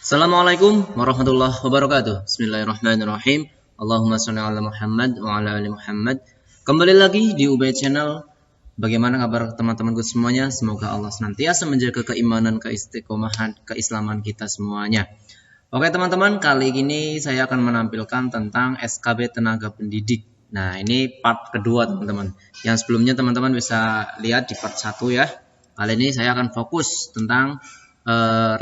Assalamualaikum warahmatullahi wabarakatuh. Bismillahirrahmanirrahim. Allahumma sholli ala Muhammad wa ala ali Muhammad. Kembali lagi di UBay Channel. Bagaimana kabar teman-temanku semuanya? Semoga Allah senantiasa menjaga keimanan, keistiqomahan, keislaman kita semuanya. Oke teman-teman, kali ini saya akan menampilkan tentang SKB tenaga pendidik. Nah, ini part kedua teman-teman. Yang sebelumnya teman-teman bisa lihat di part 1 ya. Kali ini saya akan fokus tentang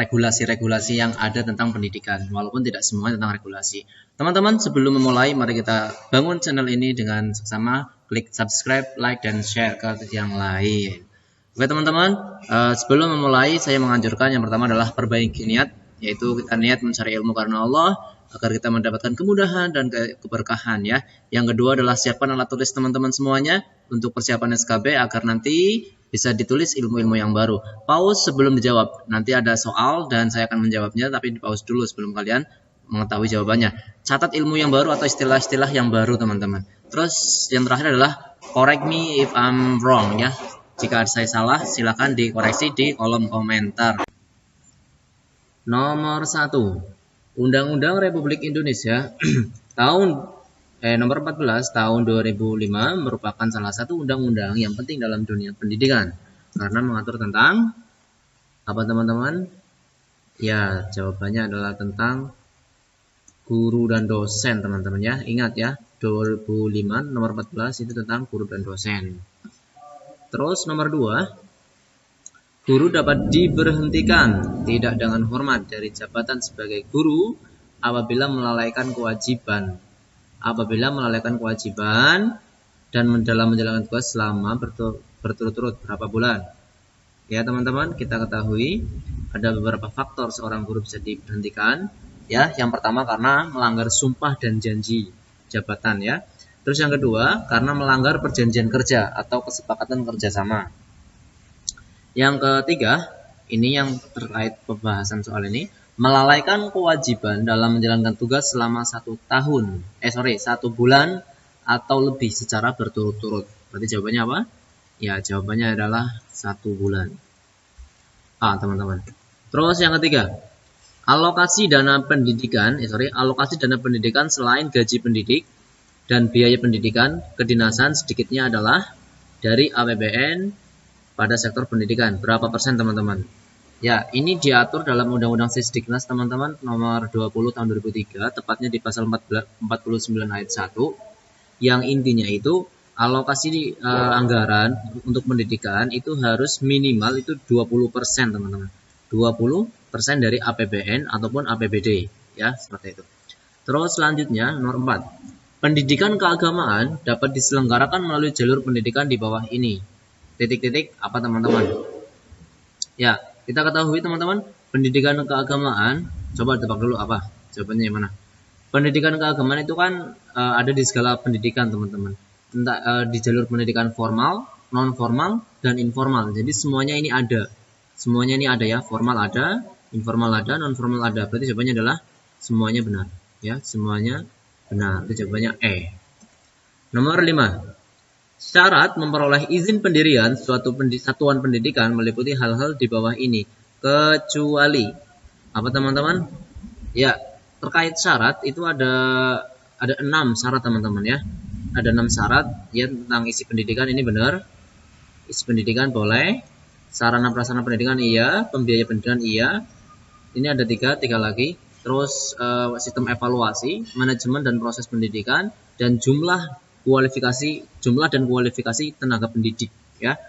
regulasi-regulasi yang ada tentang pendidikan, walaupun tidak semuanya tentang regulasi. Teman-teman, sebelum memulai, mari kita bangun channel ini dengan sama klik subscribe, like, dan share ke yang lain. Oke teman-teman, sebelum memulai, saya menganjurkan yang pertama adalah perbaiki niat, yaitu kita niat mencari ilmu karena Allah, agar kita mendapatkan kemudahan dan keberkahan ya. Yang kedua adalah siapkan alat tulis teman-teman semuanya untuk persiapan SKB agar nanti bisa ditulis ilmu-ilmu yang baru. Pause sebelum dijawab. Nanti ada soal dan saya akan menjawabnya, tapi di pause dulu sebelum kalian mengetahui jawabannya. Catat ilmu yang baru atau istilah-istilah yang baru teman-teman. Terus yang terakhir adalah correct me if I'm wrong ya. Jika saya salah silakan dikoreksi di kolom komentar. Nomor 1. Undang-Undang Republik Indonesia nomor 14 tahun 2005 merupakan salah satu undang-undang yang penting dalam dunia pendidikan karena mengatur tentang apa teman-teman? Ya, jawabannya adalah tentang guru dan dosen teman-teman ya. Ingat ya, 2005 nomor 14 itu tentang guru dan dosen. Terus nomor 2, guru dapat diberhentikan tidak dengan hormat dari jabatan sebagai guru apabila melalaikan kewajiban dan dalam menjalankan tugas selama berturut-turut berapa bulan. Ya teman-teman, kita ketahui ada beberapa faktor seorang guru bisa diberhentikan. Ya, yang pertama karena melanggar sumpah dan janji jabatan ya. Terus yang kedua karena melanggar perjanjian kerja atau kesepakatan kerjasama. Yang ketiga, ini yang terkait pembahasan soal ini, melalaikan kewajiban dalam menjalankan tugas selama 1 bulan atau lebih secara berturut-turut. Berarti jawabannya apa? Ya, jawabannya adalah 1 bulan. Teman-teman. Terus yang ketiga, alokasi dana pendidikan selain gaji pendidik dan biaya pendidikan kedinasan sedikitnya adalah dari APBN pada sektor pendidikan. Berapa persen teman-teman? Ya, ini diatur dalam Undang-Undang Sisdiknas teman-teman nomor 20 tahun 2003, tepatnya di pasal 49 ayat 1, yang intinya itu alokasi anggaran untuk pendidikan itu harus minimal itu 20% teman-teman. 20% dari APBN ataupun APBD ya, seperti itu. Terus selanjutnya nomor 4. Pendidikan keagamaan dapat diselenggarakan melalui jalur pendidikan di bawah ini. Titik-titik apa teman-teman? Ya, kita ketahui teman-teman, pendidikan keagamaan, coba tebak dulu apa? Jawabannya yang mana? Pendidikan keagamaan itu kan ada di segala pendidikan teman-teman. Di jalur pendidikan formal, non formal, dan informal. Jadi semuanya ini ada. Semuanya ini ada ya, formal ada, informal ada, non formal ada. Berarti jawabannya adalah semuanya benar. Ya, semuanya benar. Itu jawabannya E. Nomor 5. Syarat memperoleh izin pendirian suatu satuan pendidikan meliputi hal-hal di bawah ini, kecuali apa teman-teman? Ya, terkait syarat itu ada 6 syarat teman-teman ya. Ada 6 syarat ya tentang isi pendidikan, ini benar. Isi pendidikan boleh, sarana prasarana pendidikan iya, pembiaya pendidikan iya. Ini ada 3 lagi. Terus sistem evaluasi, manajemen dan proses pendidikan, dan jumlah dan kualifikasi tenaga pendidik ya.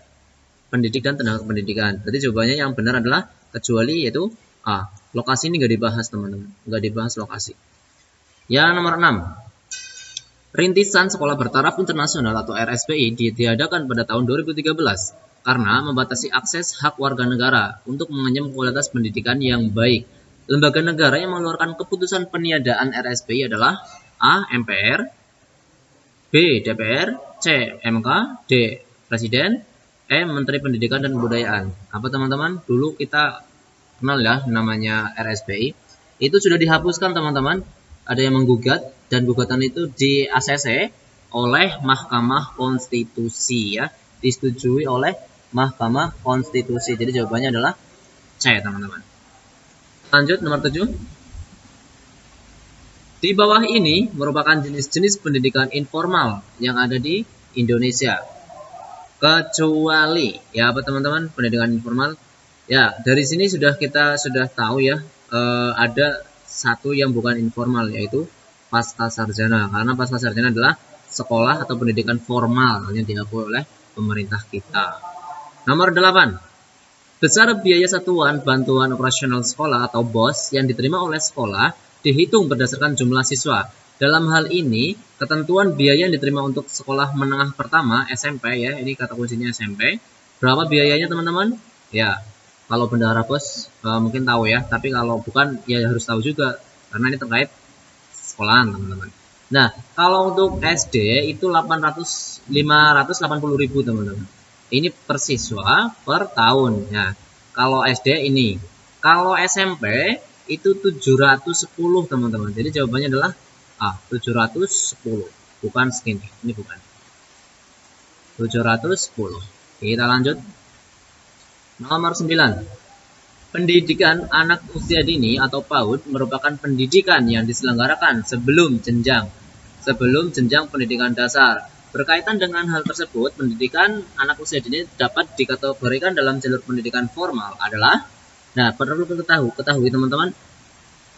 Pendidik dan tenaga pendidikan. Berarti jawabannya yang benar adalah kecuali, yaitu A. Lokasi ini nggak dibahas teman-teman, nggak dibahas lokasi. Yang nomor 6. Rintisan Sekolah Bertaraf Internasional atau RSPI ditiadakan pada tahun 2013 karena membatasi akses hak warga negara untuk mengenyam kualitas pendidikan yang baik. Lembaga negara yang mengeluarkan keputusan peniadaan RSPI adalah A. MPR, B. DPR, C. MK, D. Presiden, E. Menteri Pendidikan dan Kebudayaan. Apa teman-teman? Dulu kita kenal ya namanya RSPI. Itu sudah dihapuskan teman-teman. Ada yang menggugat dan gugatan itu di ACC oleh Mahkamah Konstitusi ya. Disetujui oleh Mahkamah Konstitusi. Jadi jawabannya adalah C teman-teman. Lanjut nomor 7. Di bawah ini merupakan jenis-jenis pendidikan informal yang ada di Indonesia. Kecuali ya apa teman-teman, pendidikan informal. Ya, dari sini kita sudah tahu ya, ada satu yang bukan informal, yaitu pasca sarjana. Karena pasca sarjana adalah sekolah atau pendidikan formal yang diakui oleh pemerintah kita. Nomor 8. Besar biaya satuan bantuan operasional sekolah atau BOS yang diterima oleh sekolah dihitung berdasarkan jumlah siswa. Dalam hal ini, ketentuan biaya yang diterima untuk sekolah menengah pertama SMP ya, ini kata kuncinya SMP. Berapa biayanya teman-teman? Ya, kalau bendahara BOS mungkin tahu ya, tapi kalau bukan ya harus tahu juga karena ini terkait sekolahan teman-teman. Nah, kalau untuk SD itu 580.000 teman-teman. Ini per siswa per tahun ya. Kalau SD ini, kalau SMP itu 710 teman-teman. Jadi jawabannya adalah 710, bukan segini. Ini bukan 710. Kita lanjut. Nomor 9. Pendidikan anak usia dini atau PAUD merupakan pendidikan yang diselenggarakan sebelum jenjang pendidikan dasar. Berkaitan dengan hal tersebut, pendidikan anak usia dini dapat dikategorikan dalam jalur pendidikan formal adalah, nah perlu ketahui teman-teman,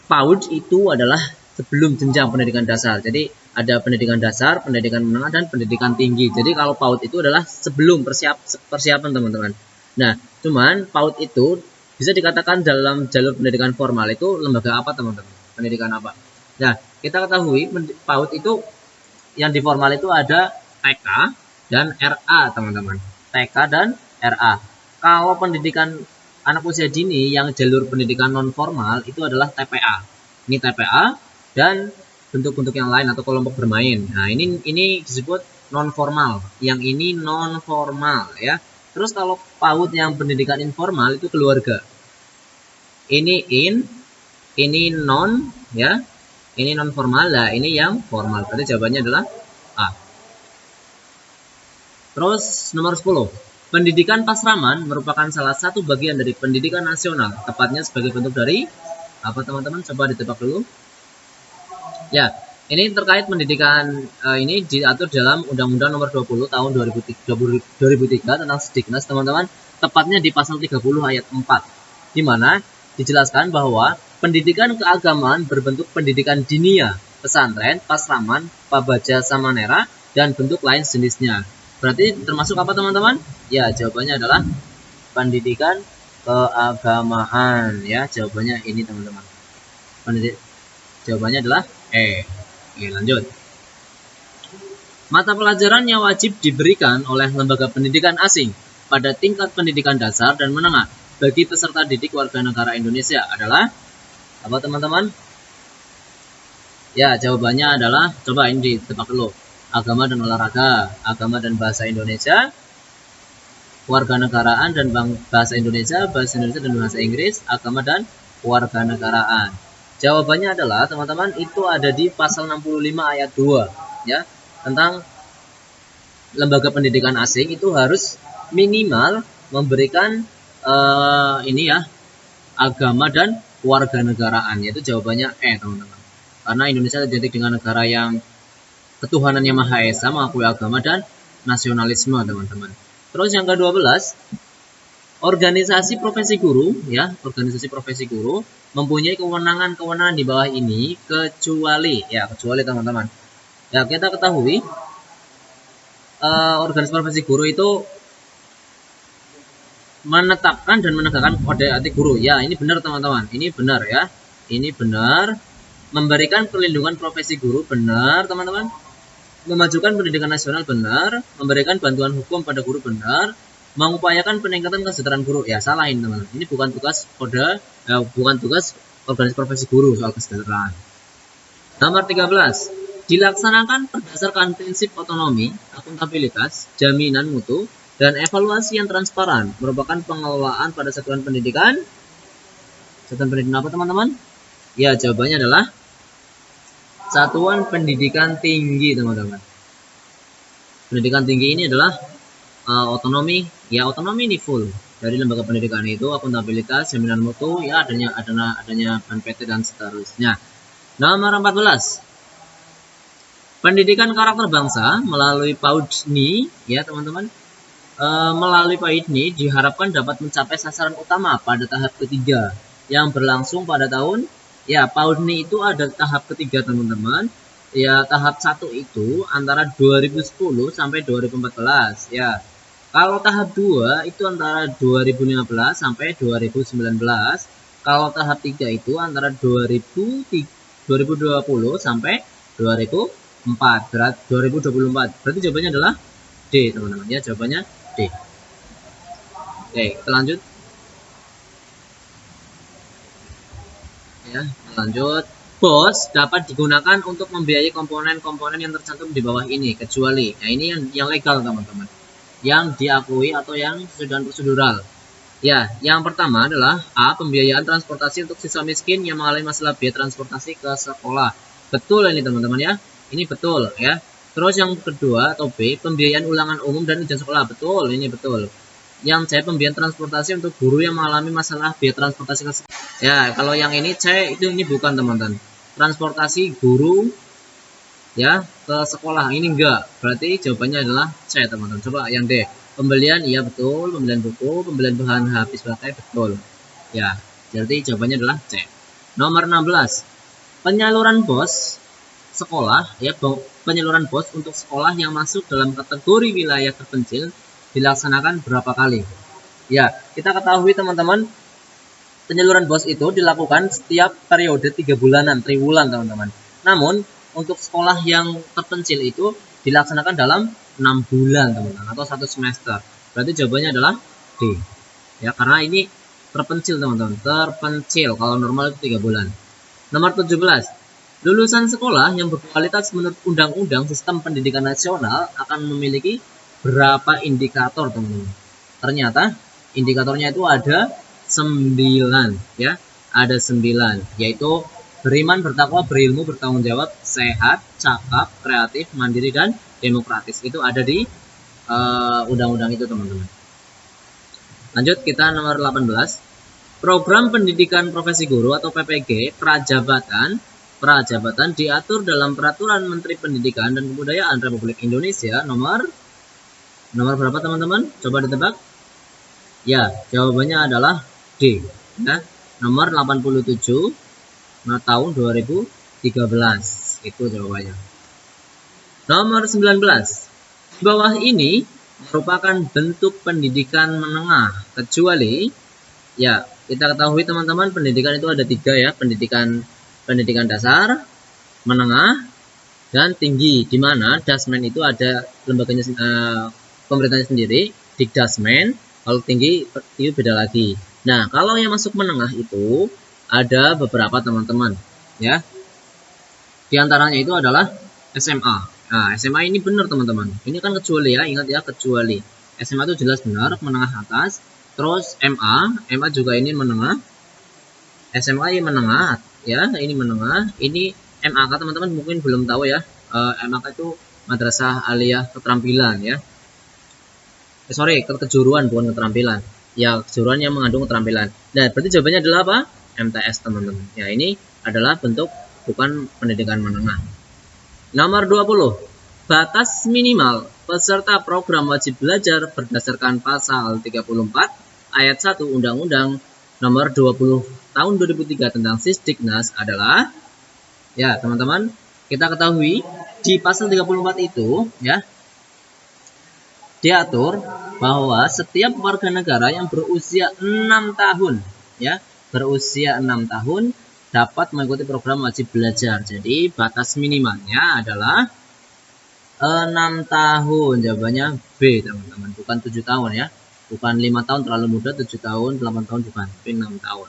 PAUD itu adalah sebelum jenjang pendidikan dasar. Jadi ada pendidikan dasar, pendidikan menengah, dan pendidikan tinggi. Jadi kalau PAUD itu adalah sebelum persiapan teman-teman. Nah, cuman PAUD itu bisa dikatakan dalam jalur pendidikan formal itu lembaga apa teman-teman? Pendidikan apa? Nah, kita ketahui PAUD itu yang di formal itu ada TK dan RA teman-teman. TK dan RA. Kalau pendidikan anak usia dini yang jalur pendidikan non formal itu adalah TPA. Ini TPA dan bentuk-bentuk yang lain atau kelompok bermain. Nah, ini disebut non formal. Yang ini non formal ya. Terus kalau PAUD yang pendidikan informal itu keluarga. Ini non ya. Ini non formal lah, ini yang formal. Berarti jawabannya adalah A. Terus nomor 10. Pendidikan pasraman merupakan salah satu bagian dari pendidikan nasional, tepatnya sebagai bentuk dari apa teman-teman? Coba ditebak dulu. Ya, ini terkait pendidikan ini diatur dalam Undang-Undang Nomor 20 Tahun 2003 tentang Sediknas teman-teman, tepatnya di pasal 30 ayat 4, di mana dijelaskan bahwa pendidikan keagamaan berbentuk pendidikan dinia, pesantren, pasraman, pabaja samanera, dan bentuk lain jenisnya. Berarti termasuk apa teman-teman? Ya, jawabannya adalah pendidikan keagamaan ya. Jawabannya ini teman-teman. Jawabannya adalah E. Oke, lanjut. Mata pelajaran yang wajib diberikan oleh lembaga pendidikan asing pada tingkat pendidikan dasar dan menengah bagi peserta didik warga negara Indonesia adalah apa teman-teman? Ya, jawabannya adalah, coba ini ditebak dulu. Agama dan olahraga, agama dan bahasa Indonesia, warganegaraan dan bahasa Indonesia dan bahasa Inggris, agama dan warganegaraan. Jawabannya adalah teman-teman itu ada di pasal 65 ayat 2 ya, tentang lembaga pendidikan asing itu harus minimal memberikan ini ya, agama dan warganegaraan, yaitu jawabannya E teman-teman. Karena Indonesia identik dengan negara yang ketuhanannya Maha Esa, mengakui agama dan nasionalisme teman-teman. Terus yang ke-12, organisasi profesi guru ya, organisasi profesi guru mempunyai kewenangan di bawah ini kecuali teman-teman. Ya, kita ketahui organisasi profesi guru itu menetapkan dan menegakkan kode etik guru. Ya, ini benar teman-teman. Ini benar ya. Ini benar. Memberikan perlindungan profesi guru benar teman-teman. Memajukan pendidikan nasional benar. Memberikan bantuan hukum pada guru benar. Mengupayakan peningkatan kesejahteraan guru. Ya, salah ini teman-teman. Ini bukan tugas bukan tugas organisasi profesi guru soal kesejahteraan. Nomor 13. Dilaksanakan berdasarkan prinsip otonomi, akuntabilitas, jaminan mutu, dan evaluasi yang transparan merupakan pengelolaan pada satuan pendidikan. Satuan pendidikan apa teman-teman? Ya, jawabannya adalah satuan pendidikan tinggi teman-teman. Pendidikan tinggi ini adalah otonomi. Ya, otonomi ini full. dari lembaga pendidikan itu, akuntabilitas, jaminan mutu, ya adanya BNPT dan seterusnya. Nomor 14. Pendidikan karakter bangsa melalui PAUD-NI, ya teman-teman. Melalui PAUD-NI diharapkan dapat mencapai sasaran utama pada tahap ketiga yang berlangsung pada tahun, ya PAUD-NI itu ada tahap ketiga teman-teman. Ya tahap 1 itu antara 2010 sampai 2014, ya. Kalau tahap 2 itu antara 2015 sampai 2019. Kalau tahap 3 itu antara 2020 sampai 2024. Berarti jawabannya adalah D, teman-teman. Ya, jawabannya D. Oke, kita lanjut. Ya, lanjut. BOS dapat digunakan untuk membiayai komponen-komponen yang tercantum di bawah ini, kecuali. Nah, ini yang legal, teman-teman. Yang diakui atau yang sesuai prosedural. Ya, yang pertama adalah A. Pembiayaan transportasi untuk siswa miskin yang mengalami masalah biaya transportasi ke sekolah. Betul ini teman-teman ya. Ini betul ya. Terus yang kedua atau B. Pembiayaan ulangan umum dan ujian sekolah. Betul, ini betul. Yang C. Pembiayaan transportasi untuk guru yang mengalami masalah biaya transportasi ke sekolah. Ya, kalau yang ini C itu ini bukan teman-teman. Transportasi guru ya ke sekolah ini enggak. Berarti jawabannya adalah C teman-teman. Coba yang D. Pembelian, iya betul. Pembelian buku, pembelian bahan habis pakai, betul. Ya, jadi jawabannya adalah C. Nomor 16. Penyaluran BOS sekolah, ya penyaluran BOS untuk sekolah yang masuk dalam kategori wilayah terpencil dilaksanakan berapa kali? Ya, kita ketahui teman-teman, penyaluran BOS itu dilakukan setiap periode 3 bulanan, triwulan teman-teman. Namun, untuk sekolah yang terpencil itu dilaksanakan dalam 6 bulan teman-teman atau 1 semester. Berarti jawabannya adalah D. Ya, karena ini terpencil teman-teman, terpencil. Kalau normal itu 3 bulan. Nomor 17. Lulusan sekolah yang berkualitas menurut Undang-Undang Sistem Pendidikan Nasional akan memiliki berapa indikator teman-teman? Ternyata indikatornya itu ada 9 ya. Ada 9, yaitu beriman, bertakwa, berilmu, bertanggung jawab, sehat, cakap, kreatif, mandiri, dan demokratis. Itu ada di undang-undang itu teman-teman. Lanjut kita nomor 18. Program Pendidikan Profesi Guru atau PPG Prajabatan diatur dalam Peraturan Menteri Pendidikan dan Kebudayaan Republik Indonesia nomor berapa teman-teman? Coba ditebak. Ya, jawabannya adalah D. Ya, nomor 87 tahun 2013. Itu jawabannya. Nomor 19. Di bawah ini merupakan bentuk pendidikan menengah kecuali, ya kita ketahui teman-teman, pendidikan itu ada 3 ya, pendidikan dasar, menengah, dan tinggi. Di mana Dasmen itu ada lembaganya pemerintahnya sendiri, Dikdasmen. Kalau tinggi itu beda lagi. Nah, kalau yang masuk menengah itu ada beberapa teman-teman ya. Di antaranya itu adalah SMA. Nah, SMA ini benar teman-teman. Ini kan kecuali ya, ingat ya, kecuali. SMA itu jelas benar, menengah atas. Terus MA juga ini menengah. SMA ini menengah, ya, ini menengah. Ini MAK teman-teman mungkin belum tahu ya. MAK itu Madrasah Aliyah Keterampilan ya. Kejuruan bukan keterampilan. Ya, kejuruan yang mengandung keterampilan. Nah, berarti jawabannya adalah apa? MTS teman-teman. Ya, ini adalah bentuk bukan pendidikan menengah. Nomor 20. Batas minimal peserta program wajib belajar berdasarkan pasal 34 ayat 1 Undang-Undang nomor 20 tahun 2003 tentang Sisdiknas adalah, ya teman-teman, kita ketahui di pasal 34 itu ya diatur bahwa setiap warga negara yang berusia 6 tahun ya, berusia 6 tahun dapat mengikuti program wajib belajar. Jadi batas minimalnya adalah 6 tahun. Jawabannya B teman-teman, bukan 7 tahun ya. Bukan 5 tahun terlalu muda, 7 tahun, 8 tahun bukan, tapi 6 tahun.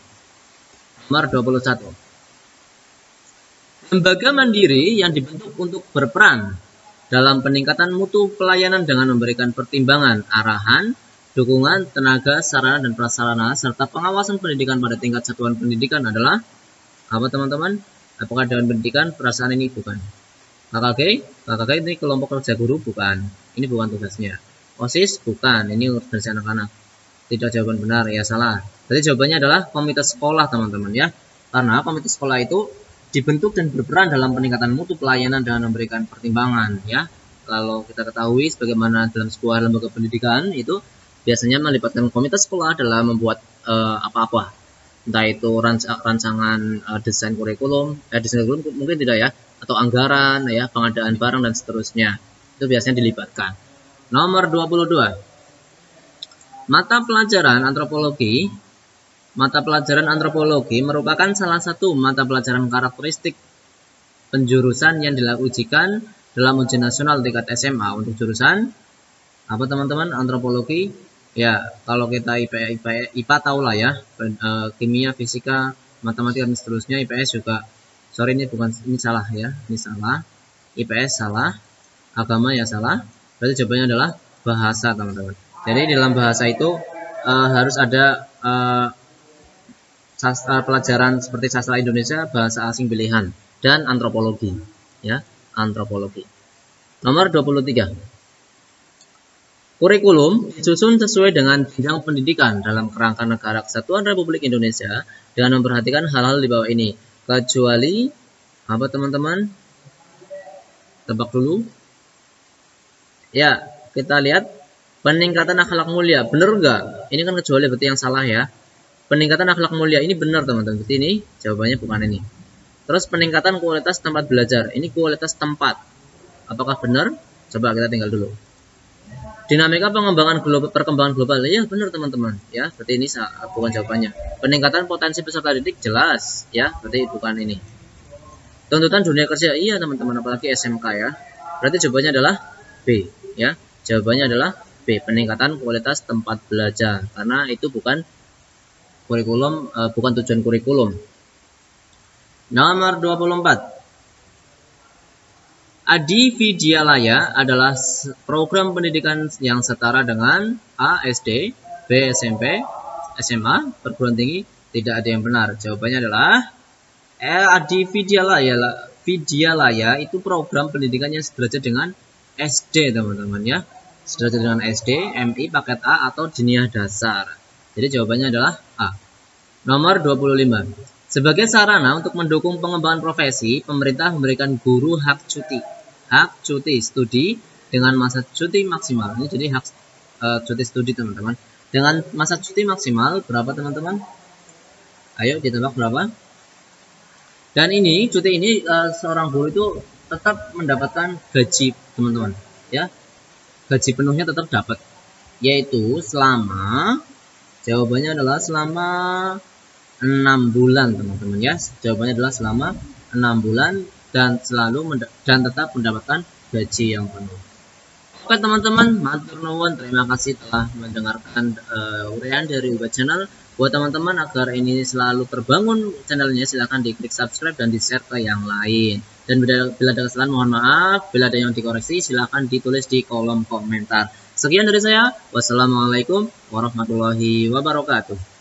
Nomor 21. Lembaga mandiri yang dibentuk untuk berperan dalam peningkatan mutu pelayanan dengan memberikan pertimbangan, arahan, dukungan, tenaga, sarana, dan prasarana, serta pengawasan pendidikan pada tingkat satuan pendidikan adalah apa teman-teman? Apakah Dewan Pendidikan? Perasaan ini bukan. KKG ini kelompok kerja guru bukan. Ini bukan tugasnya. OSIS bukan. Ini organisasi anak-anak. Tidak, jawaban benar. Ya, salah. Jadi jawabannya adalah komite sekolah, teman-teman ya. Karena komite sekolah itu dibentuk dan berperan dalam peningkatan mutu pelayanan dan memberikan pertimbangan ya. Kalau kita ketahui sebagaimana dalam sebuah lembaga pendidikan itu biasanya melibatkan komite sekolah dalam membuat apa-apa. Entah itu rancangan desain kurikulum mungkin tidak ya, atau anggaran ya, pengadaan barang dan seterusnya. Itu biasanya dilibatkan. Nomor 22. Mata pelajaran antropologi merupakan salah satu mata pelajaran karakteristik penjurusan yang diujikan dalam ujian nasional tingkat SMA untuk jurusan apa teman-teman? Antropologi. Ya, kalau kita IPA tahu lah ya, kimia, fisika, matematika dan seterusnya. IPS juga, sorry ini salah ya, ini salah. IPS salah, agama ya salah. Berarti jawabannya adalah bahasa, teman-teman. Jadi dalam bahasa itu harus ada pelajaran seperti sastra Indonesia, bahasa asing pilihan, dan antropologi. Ya, antropologi. Nomor 23. Kurikulum disusun sesuai dengan jenjang pendidikan dalam kerangka Negara Kesatuan Republik Indonesia dengan memperhatikan hal-hal di bawah ini. Kecuali apa teman-teman? Tebak dulu. Ya, kita lihat. Peningkatan akhlak mulia, benar enggak? Ini kan kecuali, berarti yang salah ya. Peningkatan akhlak mulia ini benar teman-teman. Berarti ini jawabannya bukan ini. Terus peningkatan kualitas tempat belajar, ini kualitas tempat. Apakah benar? Coba kita tinggal dulu. Dinamika perkembangan global, ya benar teman-teman. Ya, berarti ini bukan jawabannya. Peningkatan potensi peserta didik jelas, ya, berarti bukan ini. Tuntutan dunia kerja, iya teman-teman, apalagi SMK ya. Berarti jawabannya adalah B, ya. Jawabannya adalah B, peningkatan kualitas tempat belajar, karena itu bukan kurikulum, bukan tujuan kurikulum. Nomor 24. Adi Vidyalaya adalah program pendidikan yang setara dengan A. SD, B. SMP, SMA, perguruan tinggi. Tidak ada yang benar. Jawabannya adalah Adi Vidyalaya itu program pendidikan yang sederajat dengan SD, teman-teman ya. Sederajat dengan SD, MI, paket A, atau diniah dasar. Jadi jawabannya adalah A. Nomor 25. Sebagai sarana untuk mendukung pengembangan profesi, pemerintah memberikan guru hak cuti. Hak cuti studi dengan masa cuti maksimal. Ini jadi hak cuti studi, teman-teman. Dengan masa cuti maksimal berapa, teman-teman? Ayo ditebak berapa? Dan ini cuti ini seorang guru itu tetap mendapatkan gaji, teman-teman. Ya. Gaji penuhnya tetap dapat, yaitu selama, jawabannya adalah selama 6 bulan teman-teman ya. Jawabannya adalah selama 6 bulan dan tetap mendapatkan gaji yang penuh. Oke teman-teman, matur nuwun, terima kasih telah mendengarkan uraian dari Ubah Channel. Buat teman-teman agar ini selalu terbangun channelnya, silahkan diklik subscribe dan di-share ke yang lain. Dan bila ada kesalahan mohon maaf, bila ada yang dikoreksi silahkan ditulis di kolom komentar. Sekian dari saya, wassalamualaikum warahmatullahi wabarakatuh.